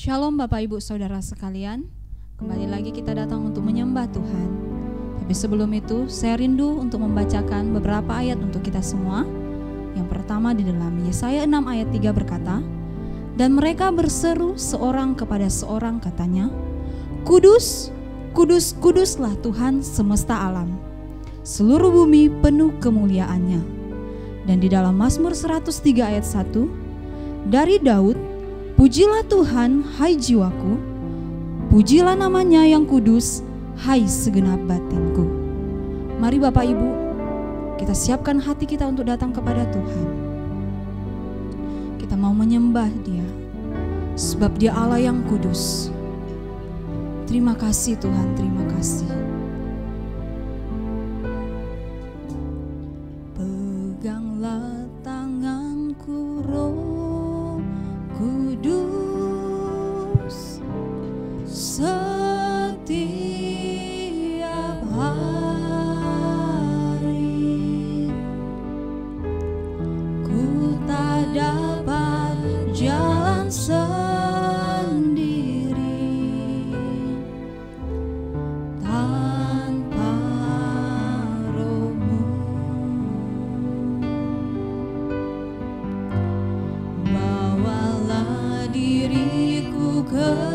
Shalom Bapak Ibu Saudara sekalian, kembali lagi kita datang untuk menyembah Tuhan. Tapi sebelum itu saya rindu untuk membacakan beberapa ayat untuk kita semua. Yang pertama di dalam Yesaya 6 ayat 3 berkata, "Dan mereka berseru seorang kepada seorang katanya, Kudus, kudus, kuduslah Tuhan semesta alam. Seluruh bumi penuh kemuliaannya." Dan di dalam Mazmur 103 ayat 1, dari Daud, "Pujilah Tuhan, hai jiwaku, pujilah namanya yang kudus, hai segenap batinku." Mari Bapak Ibu, kita siapkan hati kita untuk datang kepada Tuhan. Kita mau menyembah Dia, sebab Dia Allah yang kudus. Terima kasih Tuhan, terima kasih. Peganglah tanganku, Roh Kudus, setiap hari. Ku tak dapat jalan sendiri tanpa Roh-Mu. Bawalah diriku kepada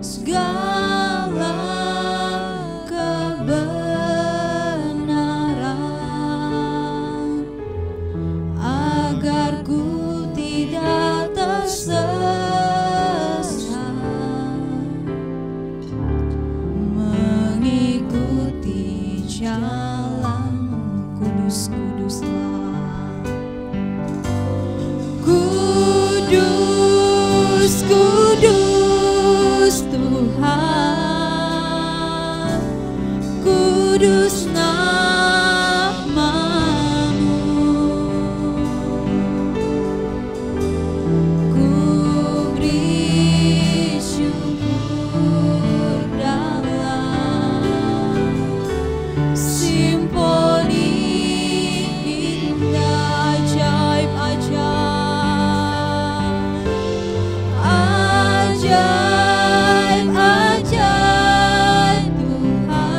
segala kebenaran, agar ku tidak tersesat, mengikuti jalan-Mu. Kudus, kuduslah. Kudus, kudus Tuhan, kudus nama-Mu. Ku beri syukur dalam simponi indah, ajaib-ajaib, ajaib-ajaib Tuhan.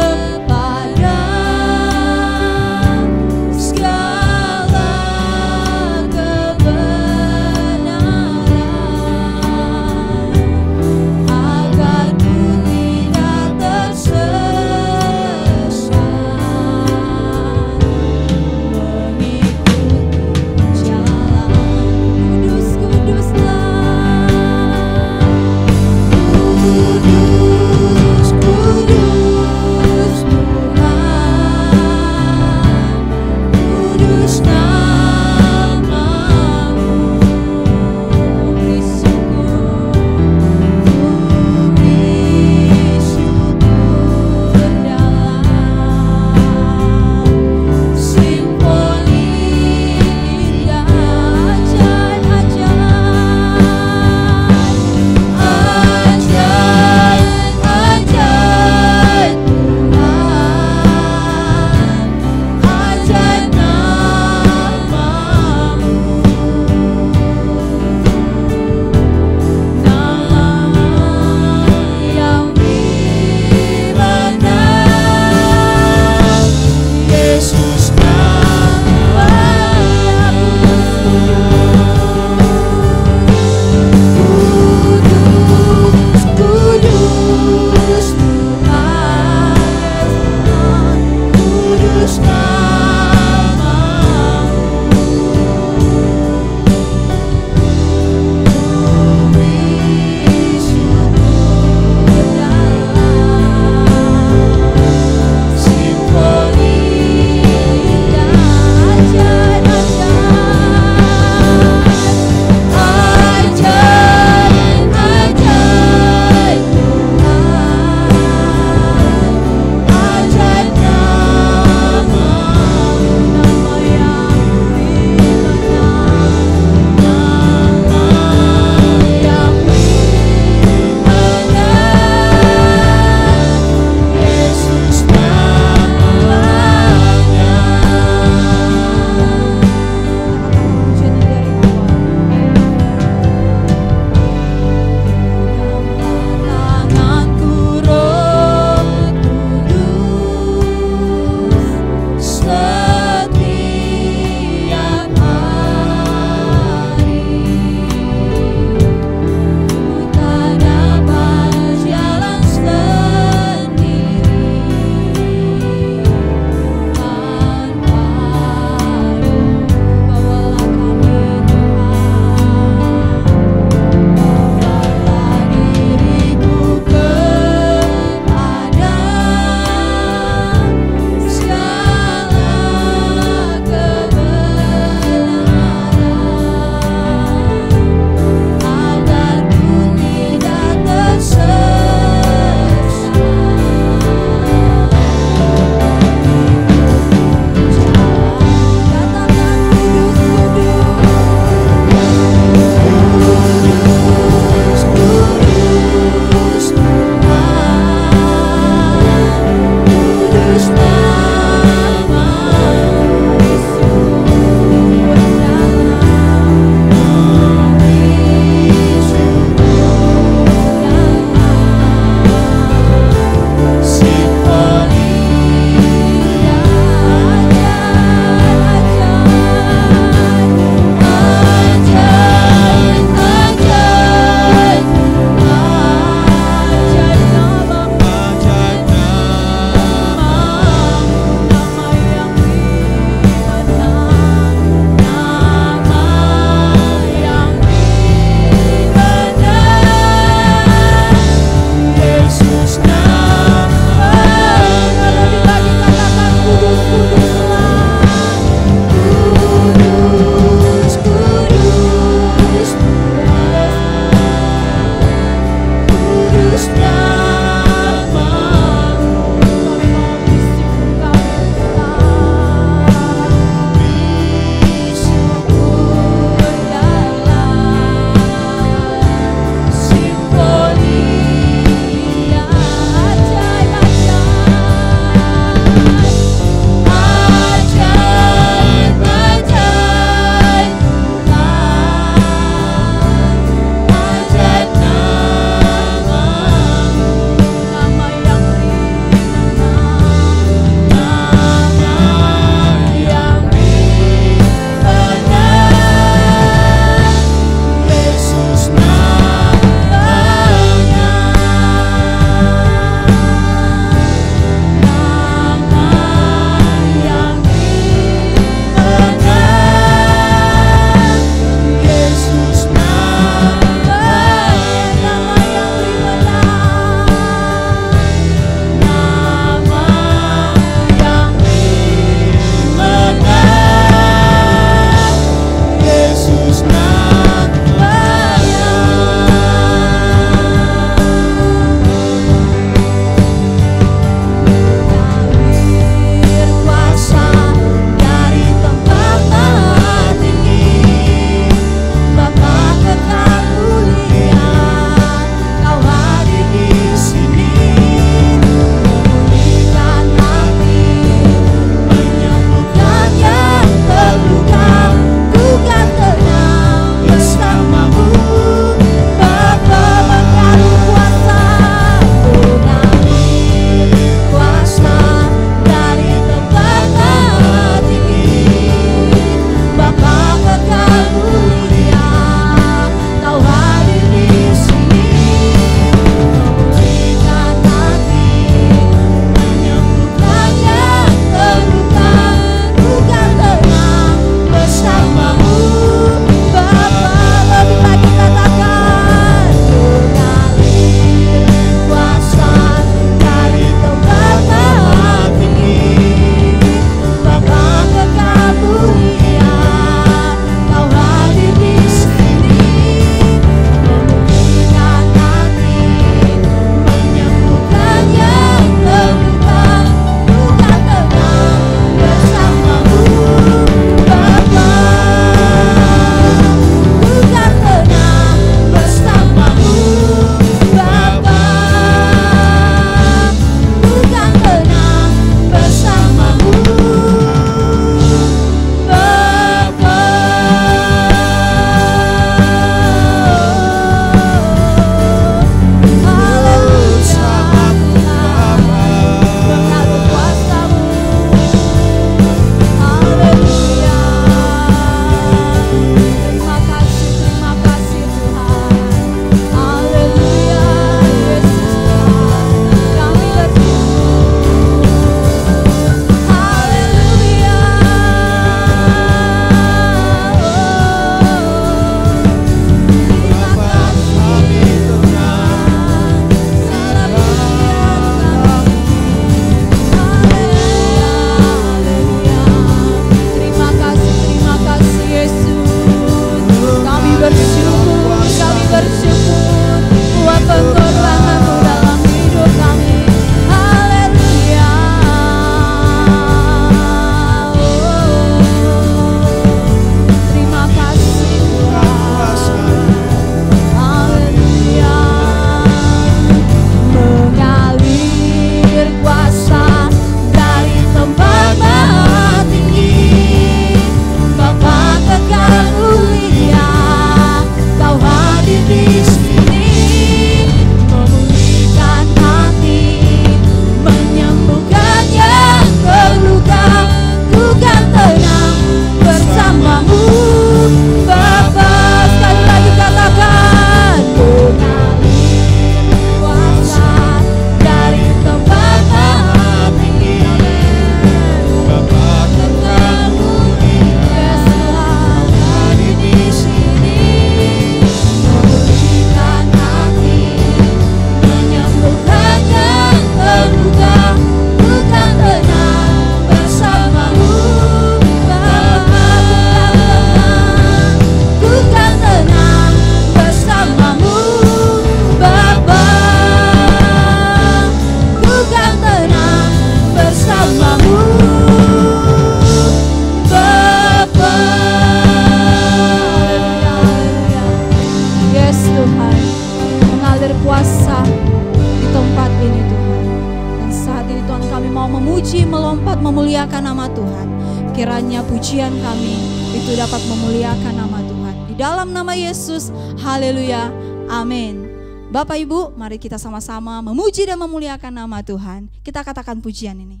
memuji, melompat, memuliakan nama Tuhan. Kiranya pujian kami itu dapat memuliakan nama Tuhan. Di dalam nama Yesus, haleluya, amin. Bapak Ibu, mari kita sama-sama memuji dan memuliakan nama Tuhan. Kita katakan pujian ini.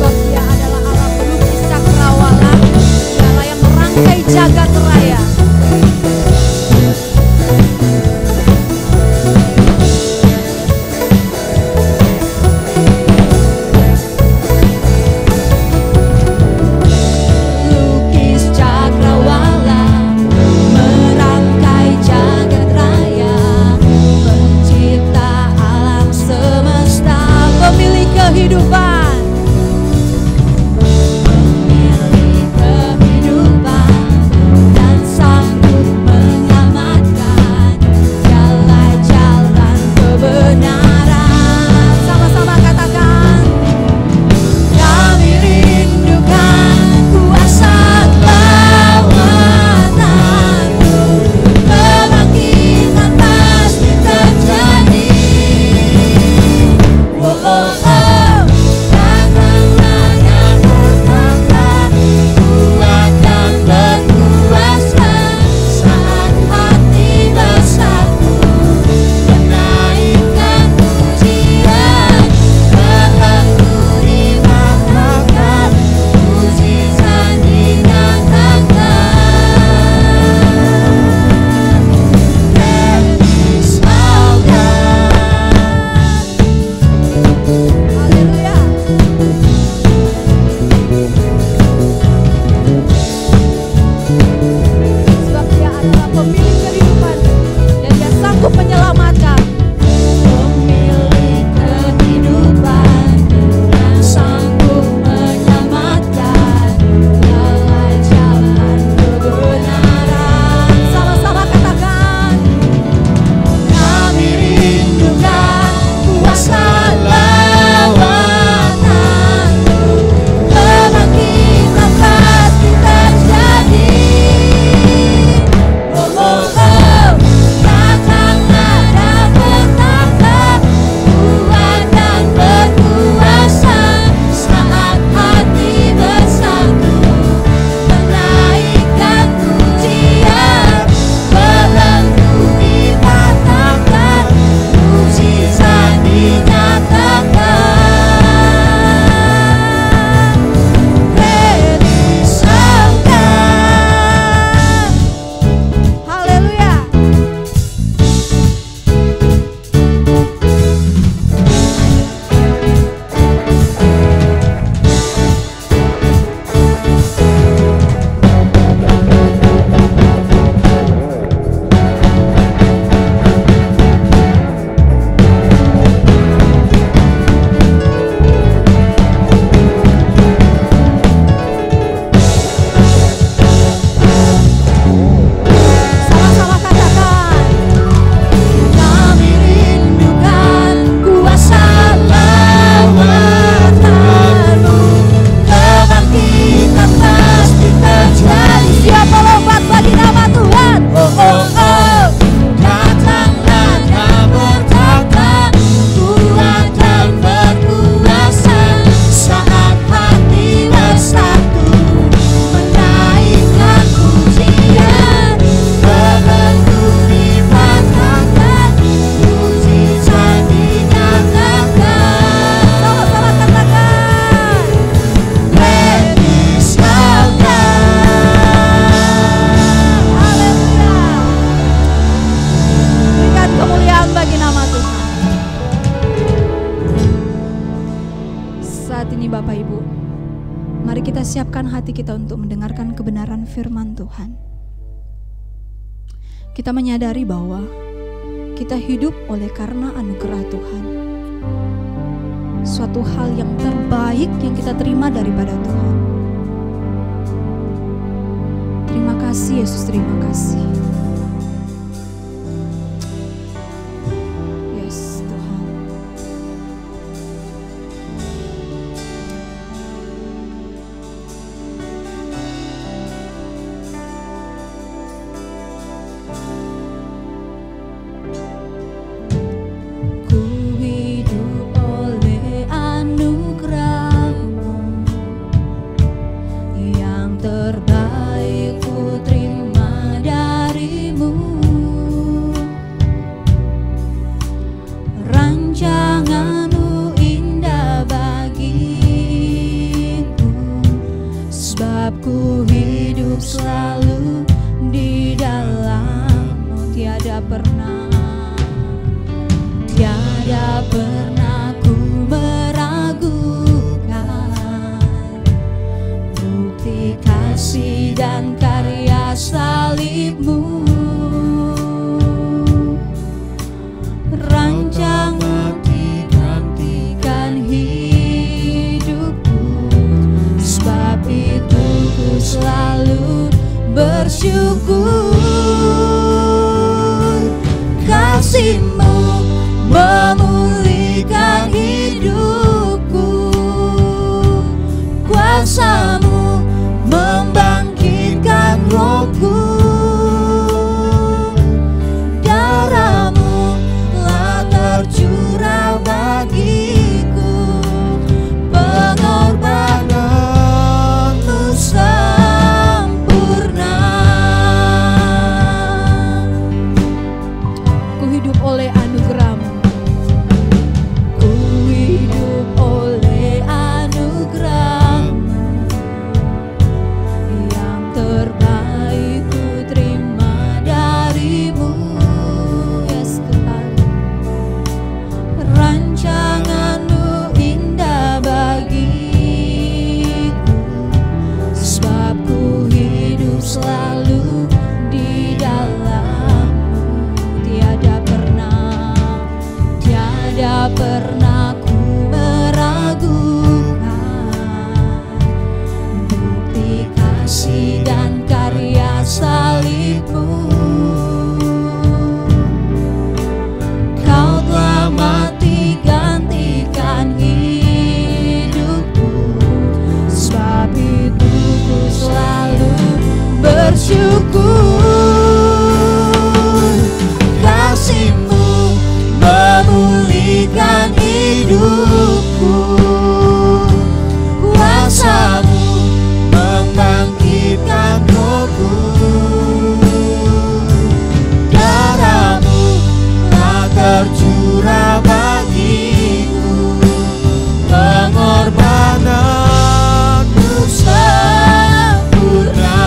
Sebab Dia adalah Allah pelukis cakrawala, Dialah yang merangkai jagat raya. Siapkan hati kita untuk mendengarkan kebenaran firman Tuhan. Kita menyadari bahwa kita hidup oleh karena anugerah Tuhan. Suatu hal yang terbaik yang kita terima daripada Tuhan. Terima kasih Yesus, terima kasih. Yes Tuhan. hidup selalu di dalam-Mu. Tiada pernah ku meragukan bukti kasih dan karya salib-Mu. Rancangan gantikan hidupku, sebab itu ku selalu bersyukur. Kasih-Mu memulihkan hidupku, kuasa-Mu membangkitkan rohku. Darah-Mu telah tercurah bagiku, pengorbanan-Mu sempurna. Ku hidup oleh anugerah-Mu, ku hidup oleh anugerah-Mu. Yang terbaik ku terima dari-Mu, yes Tuhan. Rancangan-Mu indah bagiku, sebab ku hidup selalu di dalam-Mu. Tiada pernah ku meragukan bukti kasih dan karya salib-Mu. Kau telah mati gantikan hidupku, sebab itu ku selalu bersyukur. Kasih-Mu memulihkan hidupku, kuasa-Mu membangkitkan rohku. Darah-Mu telah tercurah bagiku, pengorbanan-Mu sempurna.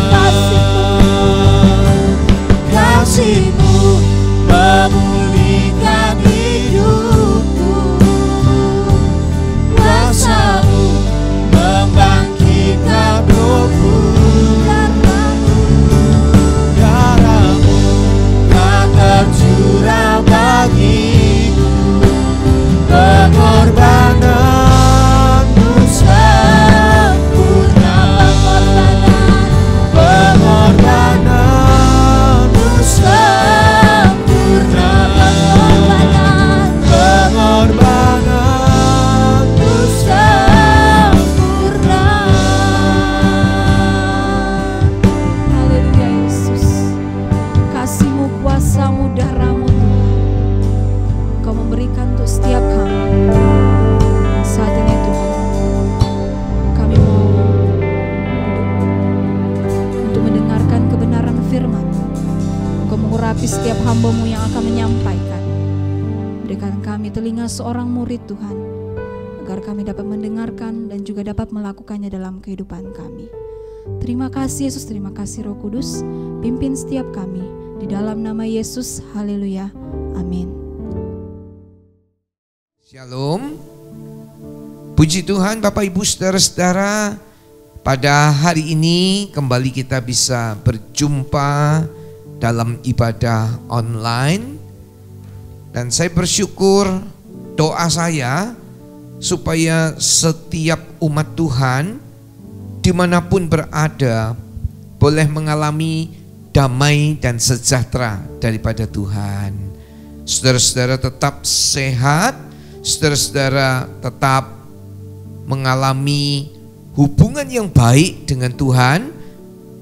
Kasih-Mu memulihkan hidupku, kuasa-Mu membangkitkan rohku. Darah-Mu telah tercurah bagiku, pengorbanan-Mu sempurna. Pengorbanan-Mu sempurna. Pengorbanan-Mu sempurna. Haleluya Yesus. Kasih-Mu, kuasa-Mu, darah-Mu Tuhan, Kau memberikan untuk setiap kami. Saat ini Tuhan, kami mau duduk untuk mendengarkan kebenaran firman-Mu. Kau mengurapi setiap hamba-Mu yang akan menyampaikan. Berikan kami telinga seorang murid Tuhan, agar kami dapat mendengarkan dan juga dapat melakukannya dalam kehidupan kami. Terima kasih Yesus, terima kasih Roh Kudus. Pimpin setiap kami di dalam nama Yesus. Haleluya. Amin. Shalom. Puji Tuhan Bapak Ibu Saudara-saudara, pada hari ini kembali kita bisa berjumpa dalam ibadah online. Dan saya bersyukur, doa saya supaya setiap umat Tuhan dimanapun berada boleh mengalami damai dan sejahtera daripada Tuhan. Saudara-saudara tetap sehat, saudara-saudara tetap mengalami hubungan yang baik dengan Tuhan,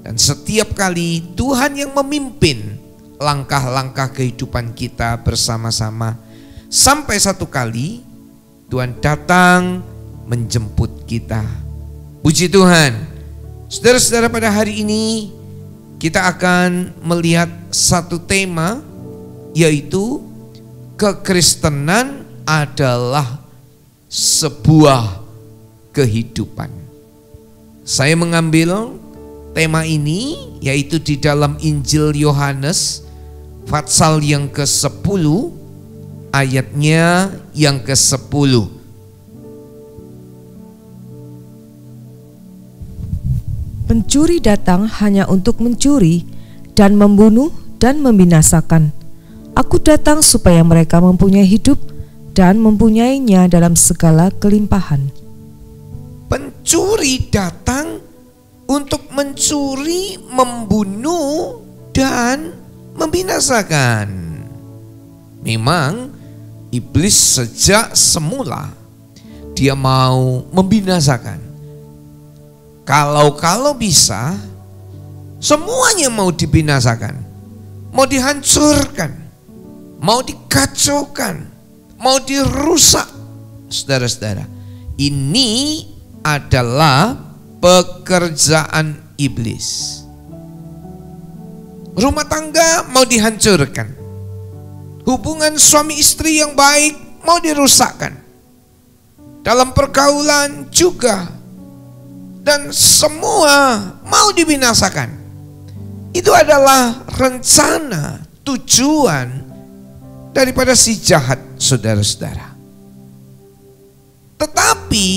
dan setiap kali Tuhan yang memimpin langkah-langkah kehidupan kita bersama-sama, sampai satu kali Tuhan datang menjemput kita. Puji Tuhan. Saudara-saudara, pada hari ini kita akan melihat satu tema, yaitu kekristenan adalah sebuah kehidupan. Saya mengambil tema ini, yaitu di dalam Injil Yohanes pasal yang ke-10 ayatnya yang ke-10. Pencuri datang hanya untuk mencuri dan membunuh dan membinasakan. Aku datang supaya mereka mempunyai hidup dan mempunyainya dalam segala kelimpahan. Pencuri datang untuk mencuri, membunuh, dan membinasakan. Memang iblis sejak semula dia mau membinasakan. Kalau bisa semuanya mau dibinasakan, mau dihancurkan, mau dikacaukan, mau dirusak. Saudara-saudara, ini adalah pekerjaan iblis. Rumah tangga mau dihancurkan, hubungan suami istri yang baik mau dirusakkan, dalam pergaulan juga, dan semua mau dibinasakan. Itu adalah rencana, tujuan daripada si jahat, saudara-saudara. Tetapi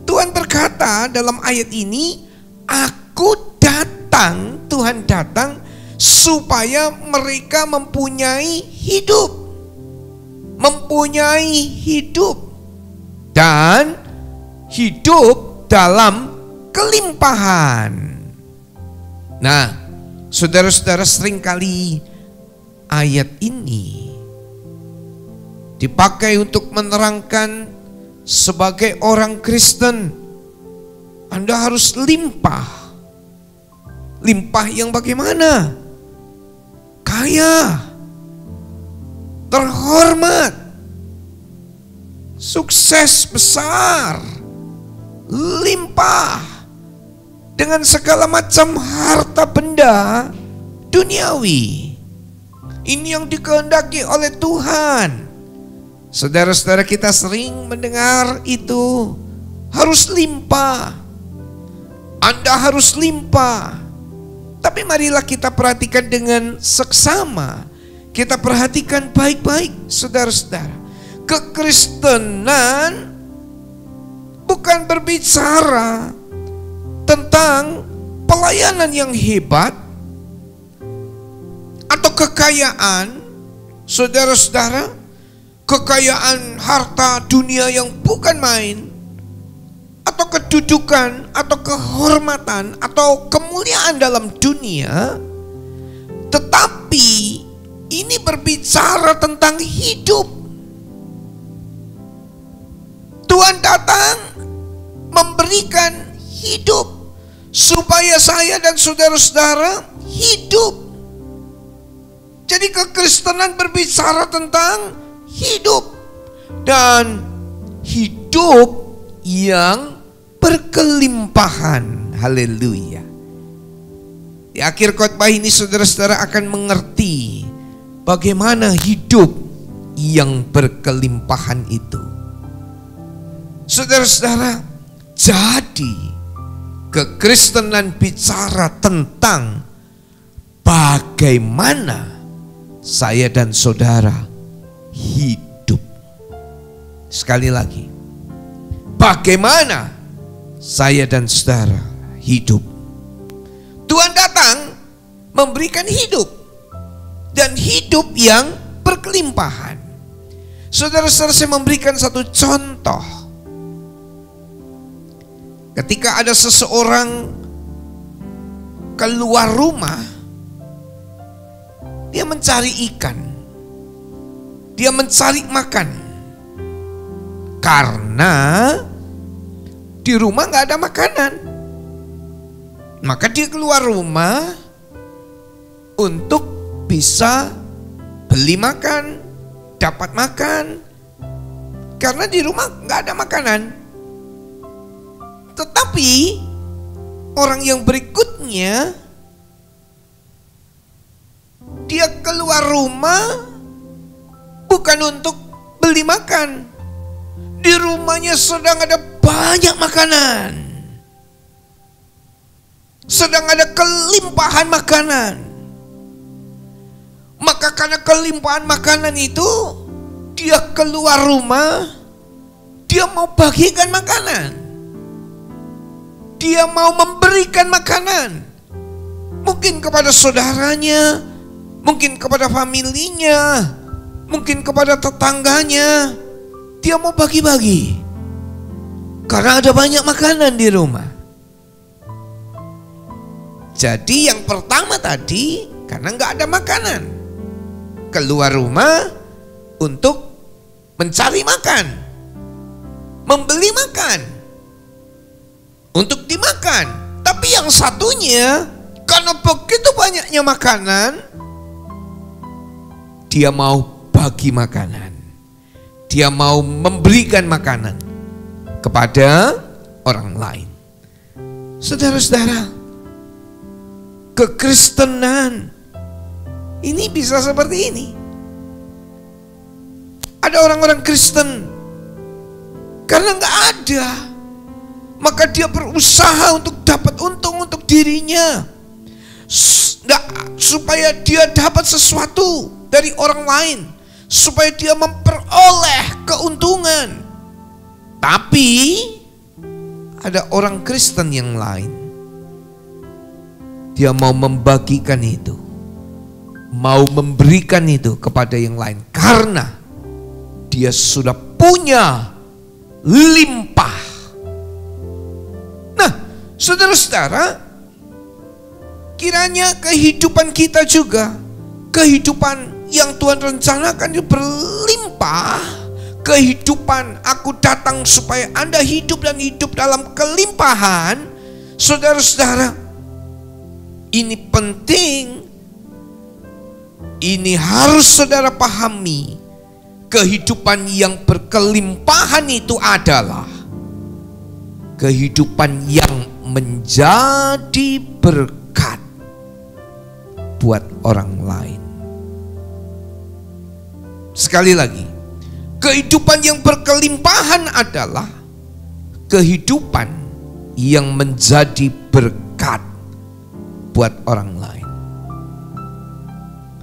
Tuhan berkata dalam ayat ini, aku datang, Tuhan datang supaya mereka mempunyai hidup. Mempunyai hidup. Dan hidup dalam kelimpahan. Nah, saudara-saudara, seringkali ayat ini dipakai untuk menerangkan sebagai orang Kristen, Anda harus limpah. Limpah yang bagaimana? Kaya, terhormat, sukses besar, limpah dengan segala macam harta benda duniawi. Ini yang dikehendaki oleh Tuhan. Saudara-saudara, kita sering mendengar itu, harus limpah. Anda harus limpah. Tapi marilah kita perhatikan dengan seksama. Kita perhatikan baik-baik, saudara-saudara. Kekristenan bukan berbicara tentang pelayanan yang hebat atau kekayaan, saudara-saudara. Kekayaan harta dunia yang bukan main, atau kedudukan, atau kehormatan, atau kemuliaan dalam dunia. Tetapi ini berbicara tentang hidup. Tuhan datang memberikan hidup supaya saya dan saudara-saudara hidup. Jadi kekristenan berbicara tentang hidup, dan hidup yang berkelimpahan. Haleluya. Di akhir khotbah ini saudara-saudara akan mengerti bagaimana hidup yang berkelimpahan itu. Saudara-saudara, jadi kekristenan bicara tentang bagaimana saya dan saudara hidup. Sekali lagi, bagaimana saya dan saudara hidup. Tuhan datang memberikan hidup, dan hidup yang berkelimpahan. Saudara-saudara, saya memberikan satu contoh. Ketika ada seseorang keluar rumah, dia mencari ikan, dia mencari makan, karena di rumah gak ada makanan. Maka dia keluar rumah untuk bisa beli makan, dapat makan, karena di rumah gak ada makanan. Tetapi orang yang berikutnya, dia keluar rumah bukan untuk beli makan. Di rumahnya sedang ada banyak makanan. sedang ada kelimpahan makanan. Maka karena kelimpahan makanan itu, dia keluar rumah, dia mau bagikan makanan. Dia mau memberikan makanan. Mungkin kepada saudaranya, mungkin kepada familinya, mungkin kepada tetangganya. Dia mau bagi-bagi. Karena ada banyak makanan di rumah. Jadi yang pertama tadi, karena nggak ada makanan, keluar rumah untuk mencari makan, membeli makan, untuk dimakan. Tapi yang satunya, karena begitu banyaknya makanan, dia mau bagi makanan. Dia mau memberikan makanan kepada orang lain. Saudara-saudara, kekristenan ini bisa seperti ini. Ada orang-orang Kristen karena nggak ada, maka dia berusaha untuk dapat untung untuk dirinya, supaya dia dapat sesuatu dari orang lain, supaya dia memperoleh keuntungan. Tapi ada orang Kristen yang lain, dia mau membagikan itu, mau memberikan itu kepada yang lain, karena dia sudah punya limpah. Nah, saudara-saudara, kiranya kehidupan kita juga, kehidupan yang Tuhan rencanakan itu berlimpah. Kehidupan aku datang supaya Anda hidup dan hidup dalam kelimpahan. Saudara-saudara, ini penting, ini harus saudara pahami. Kehidupan yang berkelimpahan itu adalah kehidupan yang menjadi berkat buat orang lain. Sekali lagi, kehidupan yang berkelimpahan adalah kehidupan yang menjadi berkat buat orang lain.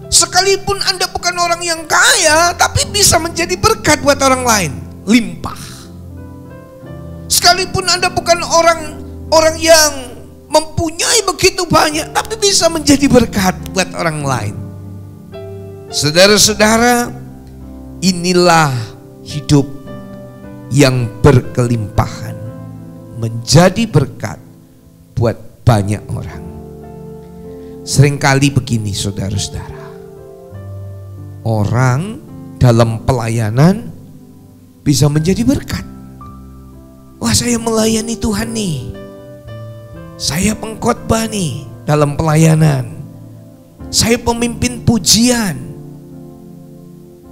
Sekalipun Anda bukan orang yang kaya, tapi bisa menjadi berkat buat orang lain, limpah. Sekalipun Anda bukan orang yang mempunyai begitu banyak, tapi bisa menjadi berkat buat orang lain. Saudara-saudara, inilah hidup yang berkelimpahan, menjadi berkat buat banyak orang. Seringkali begini saudara-saudara, orang dalam pelayanan bisa menjadi berkat. Wah, saya melayani Tuhan nih, saya pengkhotbah nih dalam pelayanan, saya pemimpin pujian,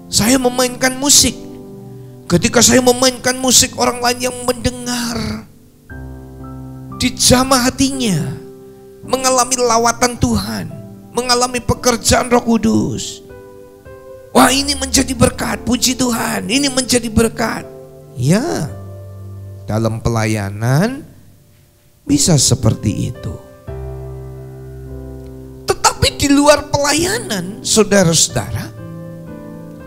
saya memainkan musik. Ketika saya memainkan musik, orang lain yang mendengar dijamah hatinya, mengalami lawatan Tuhan, mengalami pekerjaan Roh Kudus. Wah, ini menjadi berkat, puji Tuhan, ini menjadi berkat. Ya, dalam pelayanan bisa seperti itu. Tetapi di luar pelayanan, saudara-saudara,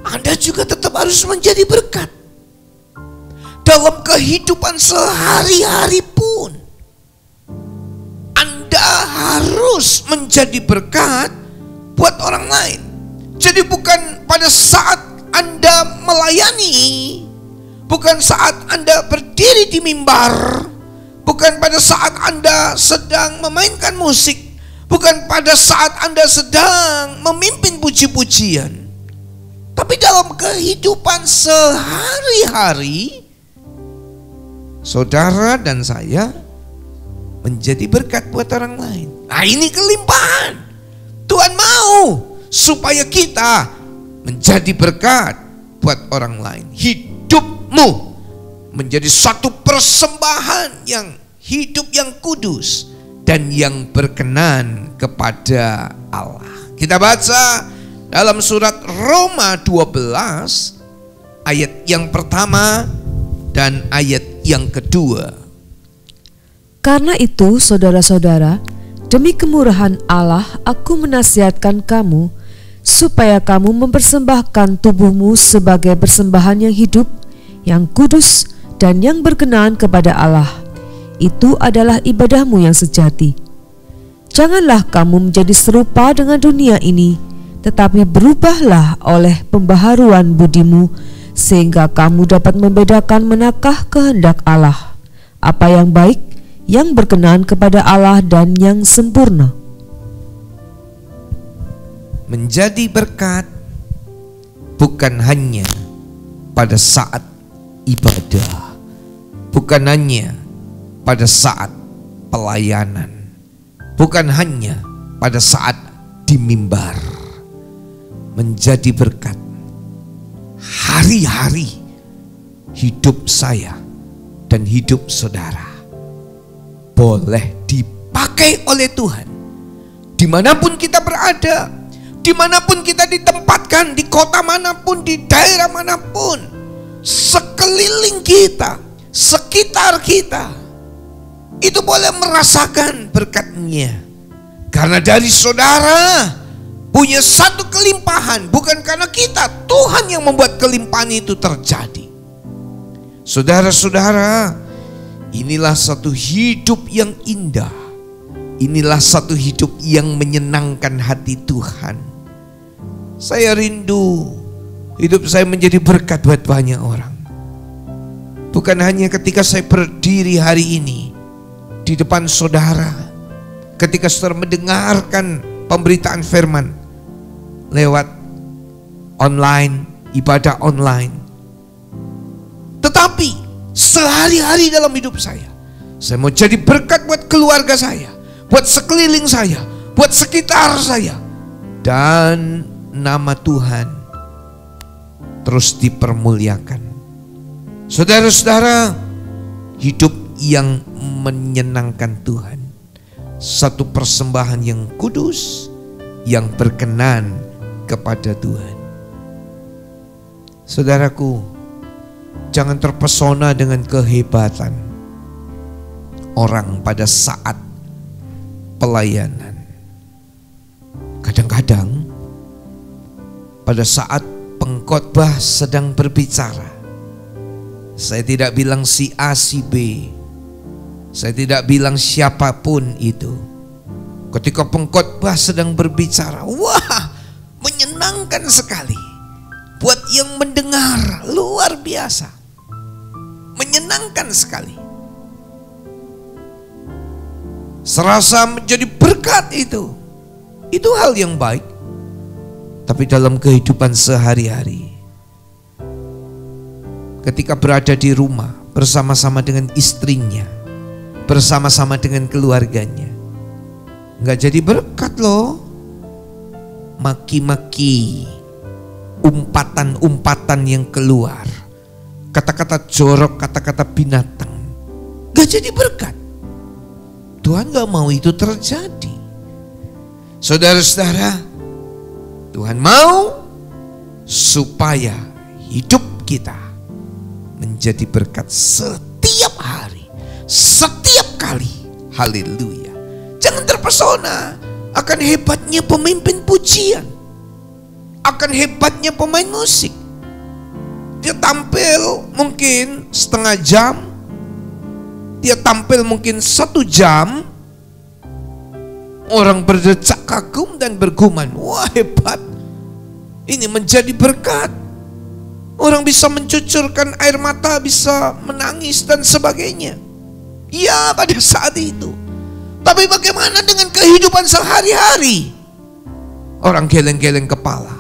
Anda juga tetap harus menjadi berkat. Dalam kehidupan sehari-hari pun Anda harus menjadi berkat buat orang lain. Jadi bukan pada saat Anda melayani, bukan saat Anda berdiri di mimbar, bukan pada saat Anda sedang memainkan musik, bukan pada saat Anda sedang memimpin puji-pujian, tapi dalam kehidupan sehari-hari, saudara dan saya menjadi berkat buat orang lain. Nah, ini kelimpahan. Tuhan mau supaya kita menjadi berkat buat orang lain. Hidupmu menjadi satu persembahan yang hidup yang kudus dan yang berkenan kepada Allah. Kita baca dalam surat Roma 12 ayat yang pertama dan ayat yang kedua. Karena itu, saudara-saudara, Demi kemurahan Allah, aku menasihatkan kamu supaya kamu mempersembahkan tubuhmu sebagai persembahan yang hidup, yang kudus, dan yang berkenan kepada Allah. Itu adalah ibadahmu yang sejati. Janganlah kamu menjadi serupa dengan dunia ini, tetapi berubahlah oleh pembaharuan budimu, sehingga kamu dapat membedakan manakah kehendak Allah, apa yang baik, yang berkenan kepada Allah, dan yang sempurna. Menjadi berkat bukan hanya pada saat ibadah, bukan hanya pada saat pelayanan, bukan hanya pada saat di mimbar. Menjadi berkat hari-hari hidup saya dan hidup saudara boleh dipakai oleh Tuhan. Dimanapun kita berada, dimanapun kita ditempatkan, di kota manapun, di daerah manapun, sekeliling kita, sekitar kita, itu boleh merasakan berkatnya. Karena dari saudara punya satu kelimpahan, bukan karena kita, Tuhan yang membuat kelimpahan itu terjadi. Saudara-saudara, inilah satu hidup yang indah. Inilah satu hidup yang menyenangkan hati Tuhan. Saya rindu hidup saya menjadi berkat buat banyak orang. Bukan hanya ketika saya berdiri hari ini di depan saudara, ketika saudara mendengarkan pemberitaan firman lewat online, ibadah online, tetapi sehari-hari dalam hidup saya mau jadi berkat buat keluarga saya, buat sekeliling saya, buat sekitar saya, dan nama Tuhan terus dipermuliakan. Saudara-saudara, hidup yang menyenangkan Tuhan, satu persembahan yang kudus, yang berkenan kepada Tuhan. Saudaraku, jangan terpesona dengan kehebatan orang pada saat pelayanan. Kadang-kadang pada saat pengkhotbah sedang berbicara, saya tidak bilang si A si B, saya tidak bilang siapapun itu. Ketika pengkhotbah sedang berbicara, wah, menyenangkan sekali. Buat yang mendengar, luar biasa, menyenangkan sekali. Serasa menjadi berkat itu hal yang baik. Tapi dalam kehidupan sehari-hari, ketika berada di rumah bersama-sama dengan istrinya, bersama-sama dengan keluarganya, nggak jadi berkat loh. Maki-maki, umpatan-umpatan yang keluar, kata-kata jorok, kata-kata binatang, nggak jadi berkat. Tuhan nggak mau itu terjadi. Saudara-saudara, Tuhan mau supaya hidup kita menjadi berkat setiap hari, setiap kali. Haleluya. Jangan terpesona akan hebatnya pemimpin pujian, akan hebatnya pemain musik. Dia tampil mungkin setengah jam, dia tampil mungkin 1 jam, orang berdecak kagum dan bergumam, wah hebat, ini menjadi berkat. Orang bisa mencucurkan air mata, bisa menangis dan sebagainya. Ya, pada saat itu. Tapi bagaimana dengan kehidupan sehari-hari? Orang geleng-geleng kepala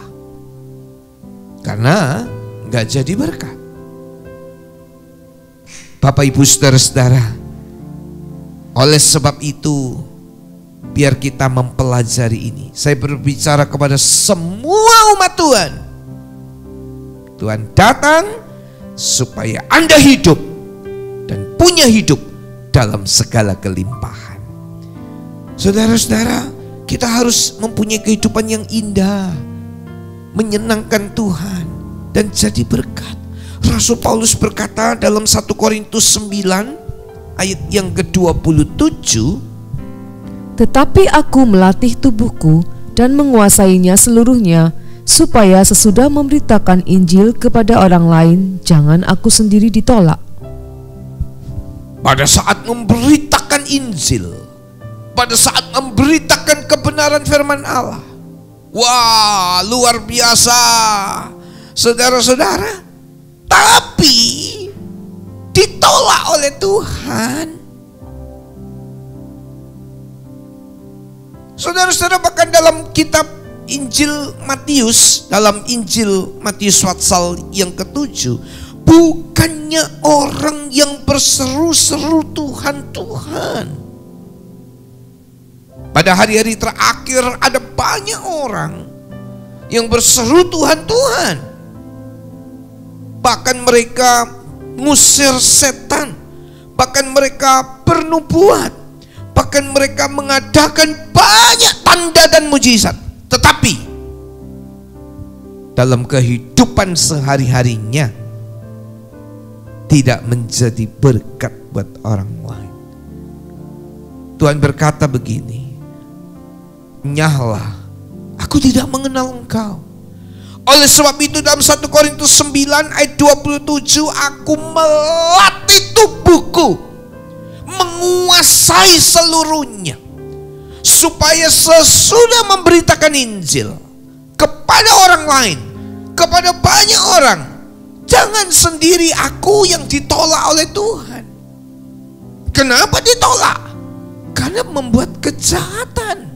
karena gak jadi berkat. Bapak Ibu saudara-saudara, oleh sebab itu biar kita mempelajari ini. Saya berbicara kepada semua umat Tuhan. Tuhan datang supaya Anda hidup dan punya hidup dalam segala kelimpahan. Saudara-saudara, kita harus mempunyai kehidupan yang indah, menyenangkan Tuhan dan jadi berkat. Rasul Paulus berkata dalam 1 Korintus 9 ayat yang ke-27, Tetapi aku melatih tubuhku dan menguasainya seluruhnya, supaya sesudah memberitakan Injil kepada orang lain, jangan aku sendiri ditolak. Pada saat memberitakan Injil, pada saat memberitakan kebenaran firman Allah, wah, luar biasa, saudara-saudara. Tapi ditolak oleh Tuhan. Saudara-saudara, bahkan dalam kitab Injil Matius, dalam Injil Matius pasal yang ke-7, bukannya orang yang berseru-seru Tuhan, Tuhan. Pada hari-hari terakhir ada banyak orang yang berseru Tuhan, Tuhan. Bahkan mereka ngusir setan, bahkan mereka bernubuat, bahkan mereka mengadakan banyak tanda dan mujizat. Tetapi dalam kehidupan sehari-harinya tidak menjadi berkat buat orang lain. Tuhan berkata begini, nyahlah, aku tidak mengenal engkau. Oleh sebab itu dalam 1 Korintus 9 ayat 27, aku melatih tubuhku, menguasai seluruhnya, supaya sesudah memberitakan Injil kepada orang lain, kepada banyak orang, jangan sendiri aku yang ditolak oleh Tuhan. Kenapa ditolak? Karena membuat kejahatan,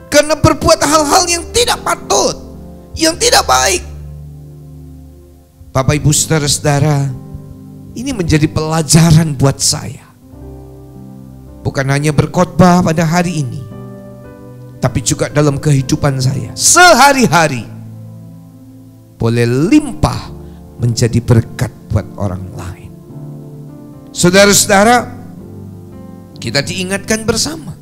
karena berbuat hal-hal yang tidak patut, yang tidak baik. Bapak, Ibu, saudara-saudara, ini menjadi pelajaran buat saya. Bukan hanya berkhotbah pada hari ini, tapi juga dalam kehidupan saya sehari-hari boleh limpah menjadi berkat buat orang lain. Saudara-saudara, kita diingatkan bersama.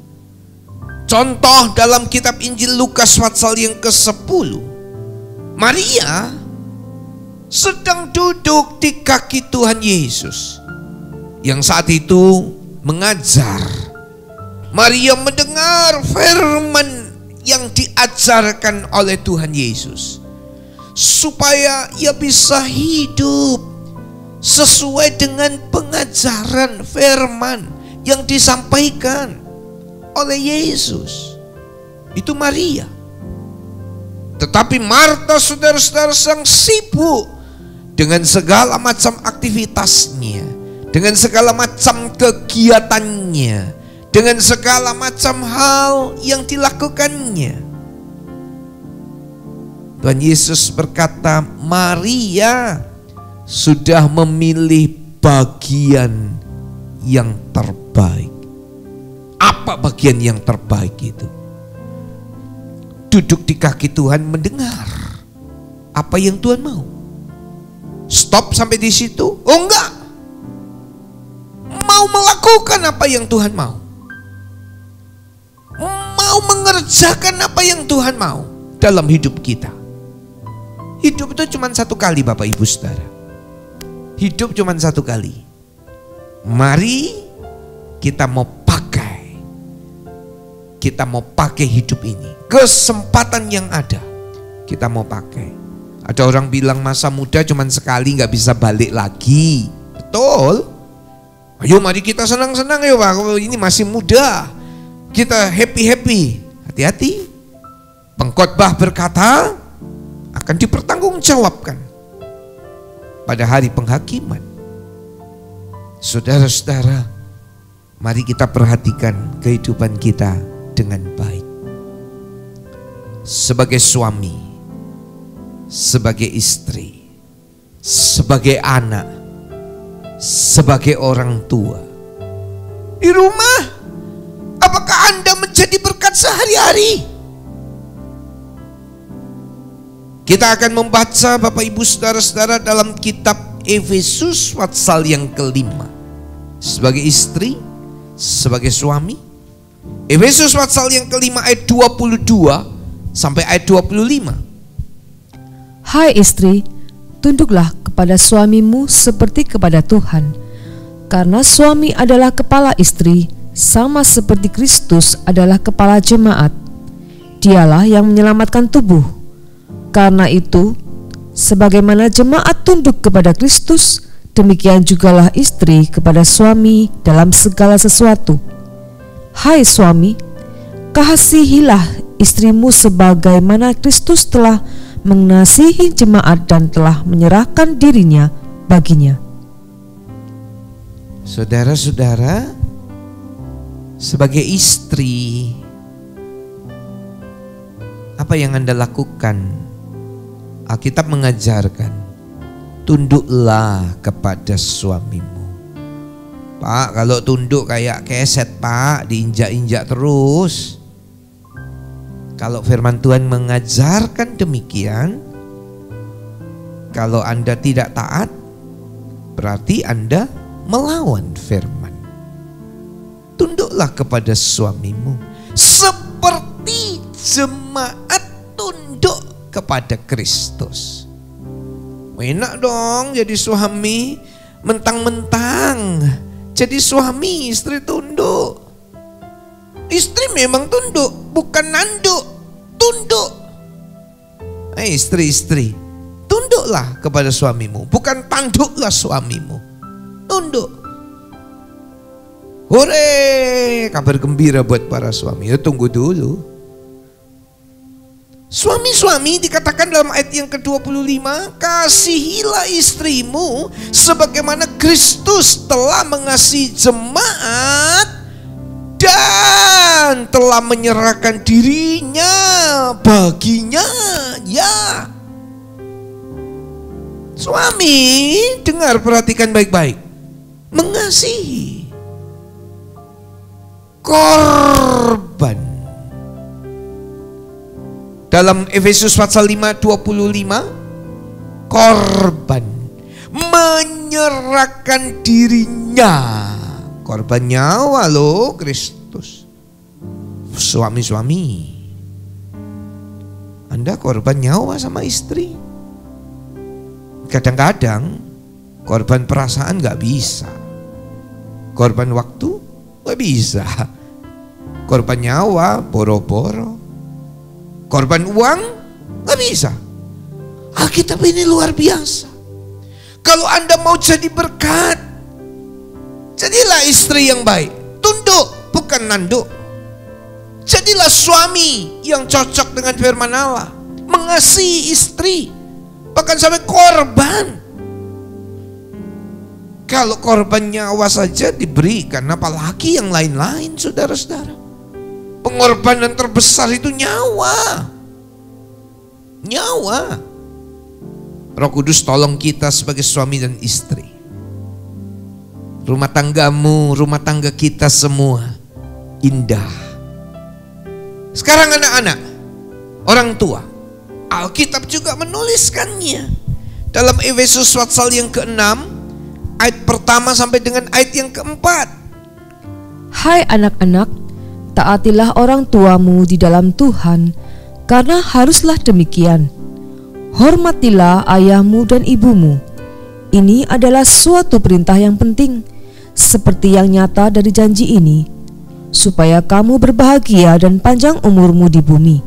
Contoh dalam kitab Injil Lukas pasal yang ke-10, Maria sedang duduk di kaki Tuhan Yesus yang saat itu mengajar. Maria mendengar firman yang diajarkan oleh Tuhan Yesus, supaya ia bisa hidup sesuai dengan pengajaran firman yang disampaikan oleh Yesus. Itu Maria. Tetapi Marta, saudara-saudara, sang sibuk dengan segala macam aktivitasnya, dengan segala macam kegiatannya, dengan segala macam hal yang dilakukannya. Tuhan Yesus berkata, Maria sudah memilih bagian yang terbaik. Apa bagian yang terbaik itu? Duduk di kaki Tuhan, mendengar apa yang Tuhan mau. Stop sampai di situ? Oh enggak. Mau melakukan apa yang Tuhan mau. Mau mengerjakan apa yang Tuhan mau dalam hidup kita. Hidup itu cuma satu kali, Bapak, Ibu, saudara. Hidup cuma satu kali. Mari kita mau pakai. Kita mau pakai hidup ini. Kesempatan yang ada kita mau pakai. Ada orang bilang masa muda cuma sekali, gak bisa balik lagi. Betul. Ayo mari kita senang-senang ya Pak, ini masih muda, kita happy-happy. Hati-hati, pengkhotbah berkata akan dipertanggungjawabkan pada hari penghakiman. Saudara-saudara, mari kita perhatikan kehidupan kita dengan baik. Sebagai suami, sebagai istri, sebagai anak, sebagai orang tua di rumah, apakah Anda menjadi berkat sehari-hari? Kita akan membaca, Bapak, Ibu, saudara-saudara, dalam kitab Efesus pasal yang ke-5. Sebagai istri, sebagai suami. Efesus pasal yang ke-5 ayat 22 sampai ayat 25. Hai istri, tunduklah kepada suamimu seperti kepada Tuhan, karena suami adalah kepala istri sama seperti Kristus adalah kepala jemaat. Dialah yang menyelamatkan tubuh. Karena itu, sebagaimana jemaat tunduk kepada Kristus, demikian jugalah istri kepada suami dalam segala sesuatu. Hai suami, kasihilah istrimu sebagaimana Kristus telah mengasihi jemaat dan telah menyerahkan dirinya baginya. Saudara-saudara, sebagai istri, apa yang Anda lakukan? Alkitab mengajarkan, tunduklah kepada suamimu. Pak, kalau tunduk kayak keset, Pak, diinjak-injak terus. Kalau firman Tuhan mengajarkan demikian, kalau Anda tidak taat, berarti Anda melawan firman. Tunduklah kepada suamimu seperti jemaat tunduk kepada Kristus. Enak dong jadi suami, mentang-mentang jadi suami istri tunduk. Istri memang tunduk, bukan nanduk, tunduk. Istri-istri, tunduklah kepada suamimu, bukan tanduklah suamimu. Tunduk. Hore, kabar gembira buat para suami. Ya, tunggu dulu. Suami-suami dikatakan dalam ayat yang ke-25, kasihilah istrimu sebagaimana Kristus telah mengasihi jemaat dan telah menyerahkan dirinya baginya. Ya. Suami, dengar, perhatikan baik-baik. Mengasihi. Korban. Dalam Efesus pasal 5:25, korban, menyerahkan dirinya. Korban nyawa loh Kristus. Suami-suami, Anda korban nyawa sama istri. Kadang-kadang korban perasaan gak bisa, korban waktu gak bisa, korban nyawa boro-boro, korban uang gak bisa. Alkitab ini luar biasa. Kalau Anda mau jadi berkat, jadilah istri yang baik, tunduk bukan nanduk. Jadilah suami yang cocok dengan firman Allah, mengasihi istri, bahkan sampai korban. Kalau korban nyawa saja diberikan, apalagi yang lain-lain, saudara-saudara. Pengorbanan terbesar itu nyawa. Nyawa. Roh Kudus tolong kita sebagai suami dan istri. Rumah tanggamu, rumah tangga kita semua indah. Sekarang anak-anak, orang tua, Alkitab juga menuliskannya. Dalam Efesus pasal yang ke-6, ayat pertama sampai dengan ayat yang ke-4. Hai anak-anak, taatilah orang tuamu di dalam Tuhan, karena haruslah demikian. Hormatilah ayahmu dan ibumu. Ini adalah suatu perintah yang penting, seperti yang nyata dari janji ini, supaya kamu berbahagia dan panjang umurmu di bumi.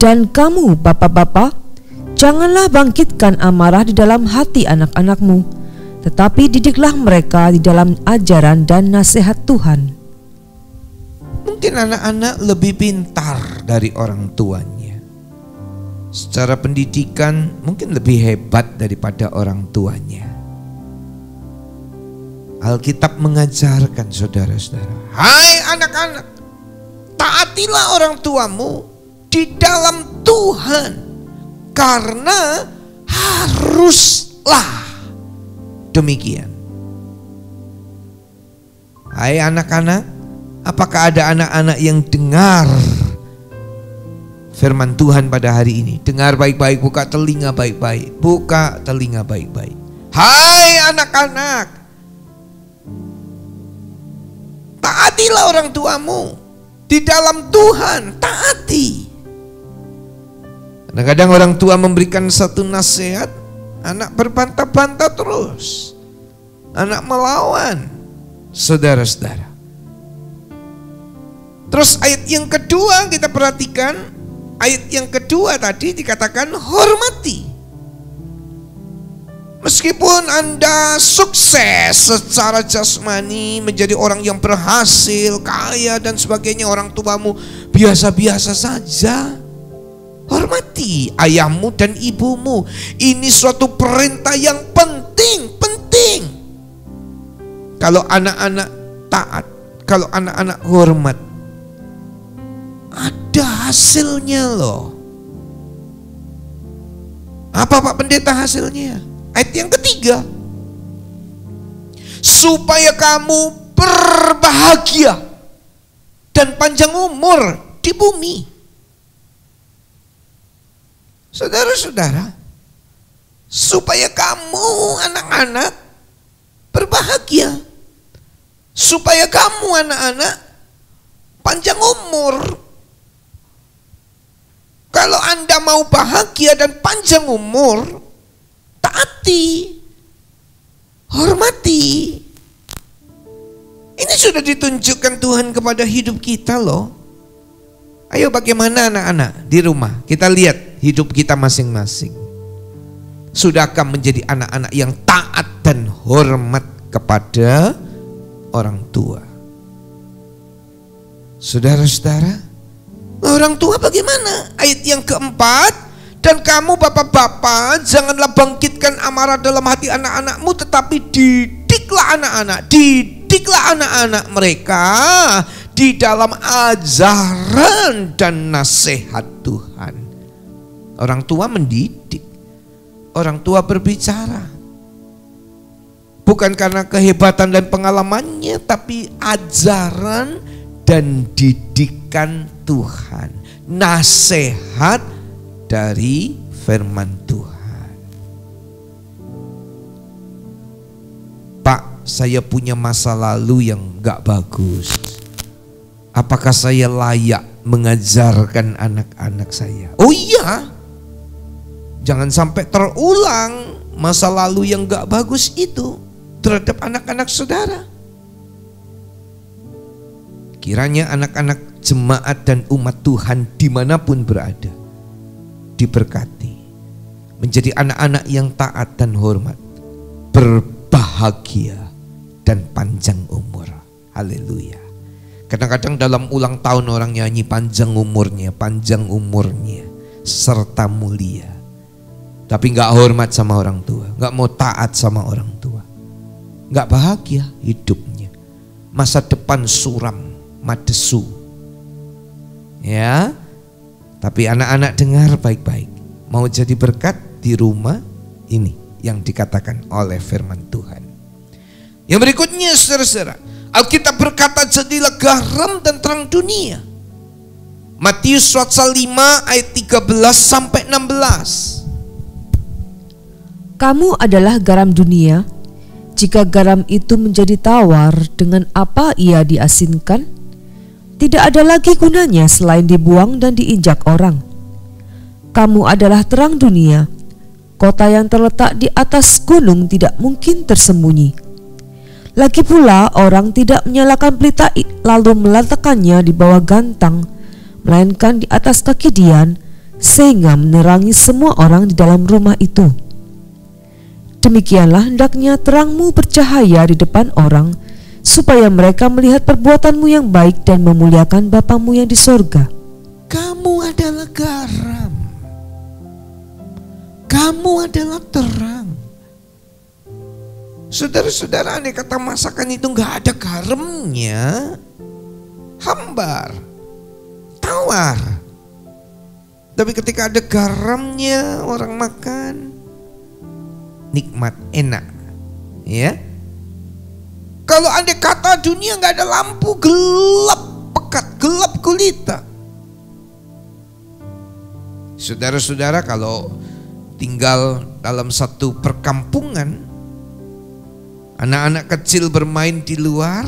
Dan kamu bapak-bapak, janganlah bangkitkan amarah di dalam hati anak-anakmu, tetapi didiklah mereka di dalam ajaran dan nasihat Tuhan. Mungkin anak-anak lebih pintar dari orang tuanya. Secara pendidikan mungkin lebih hebat daripada orang tuanya. Alkitab mengajarkan, saudara-saudara, hai anak-anak, taatilah orang tuamu di dalam Tuhan, karena haruslah demikian. Hai anak-anak, apakah ada anak-anak yang dengar firman Tuhan pada hari ini? Dengar baik-baik, buka telinga baik-baik, buka telinga baik-baik. Hai anak-anak, taatilah orang tuamu di dalam Tuhan, taati. Kadang-kadang orang tua memberikan satu nasihat, anak berbantah-bantah terus, anak melawan. Saudara-saudara, Terus ayat yang kedua kita perhatikan, ayat yang kedua tadi dikatakan hormati. Meskipun Anda sukses secara jasmani, menjadi orang yang berhasil, kaya dan sebagainya, orang tuamu biasa-biasa saja, hormati ayahmu dan ibumu. Ini suatu perintah yang penting. Kalau anak-anak taat, kalau anak-anak hormat, ada hasilnya loh. Apa Pak Pendeta hasilnya? Ayat yang ketiga, supaya kamu berbahagia dan panjang umur di bumi. Saudara-saudara, supaya kamu anak-anak berbahagia, supaya kamu anak-anak panjang umur. Kalau Anda mau bahagia dan panjang umur, taati, hormati. Ini sudah ditunjukkan Tuhan kepada hidup kita loh. Ayo bagaimana anak-anak di rumah? Kita lihat hidup kita masing-masing. Sudahkah menjadi anak-anak yang taat dan hormat kepada orang tua? Saudara-saudara, orang tua bagaimana? Ayat yang keempat, dan kamu bapak-bapak janganlah bangkitkan amarah dalam hati anak-anakmu, tetapi didiklah anak-anak mereka di dalam ajaran dan nasihat Tuhan. Orang tua mendidik, orang tua berbicara, bukan karena kehebatan dan pengalamannya, tapi ajaran dan didikan Tuhan, nasihat dari firman Tuhan. Pak, saya punya masa lalu yang gak bagus. Apakah saya layak mengajarkan anak-anak saya? Oh iya, jangan sampai terulang masa lalu yang gak bagus itu terhadap anak-anak saudara. Kiranya anak-anak jemaat dan umat Tuhan dimanapun berada diberkati, menjadi anak-anak yang taat dan hormat, berbahagia dan panjang umur. Haleluya. Kadang-kadang dalam ulang tahun orang nyanyi panjang umurnya, serta mulia. Tapi gak hormat sama orang tua, gak mau taat sama orang tua, gak bahagia hidupnya. Masa depan suram, madesu. Ya, tapi anak-anak dengar baik-baik. Mau jadi berkat di rumah ini yang dikatakan oleh firman Tuhan. Yang berikutnya saudara-saudara, Alkitab berkata jadilah garam dan terang dunia. Matius pasal 5 ayat 13 sampai 16. Kamu adalah garam dunia. Jika garam itu menjadi tawar, dengan apa ia diasinkan? Tidak ada lagi gunanya selain dibuang dan diinjak orang. Kamu adalah terang dunia. Kota yang terletak di atas gunung tidak mungkin tersembunyi. Lagi pula orang tidak menyalakan pelita lalu meletakkannya di bawah gantang, melainkan di atas kaki dian, sehingga menerangi semua orang di dalam rumah itu. Demikianlah hendaknya terangmu bercahaya di depan orang, supaya mereka melihat perbuatanmu yang baik dan memuliakan Bapamu yang di sorga. Kamu adalah garam, kamu adalah terang. Saudara-saudara, andai kata masakan itu gak ada garamnya, hambar, tawar. Tapi ketika ada garamnya, orang makan nikmat, enak. Ya. Kalau andai kata dunia gak ada lampu, gelap pekat, gelap gulita. Saudara-saudara, kalau tinggal dalam satu perkampungan, anak-anak kecil bermain di luar,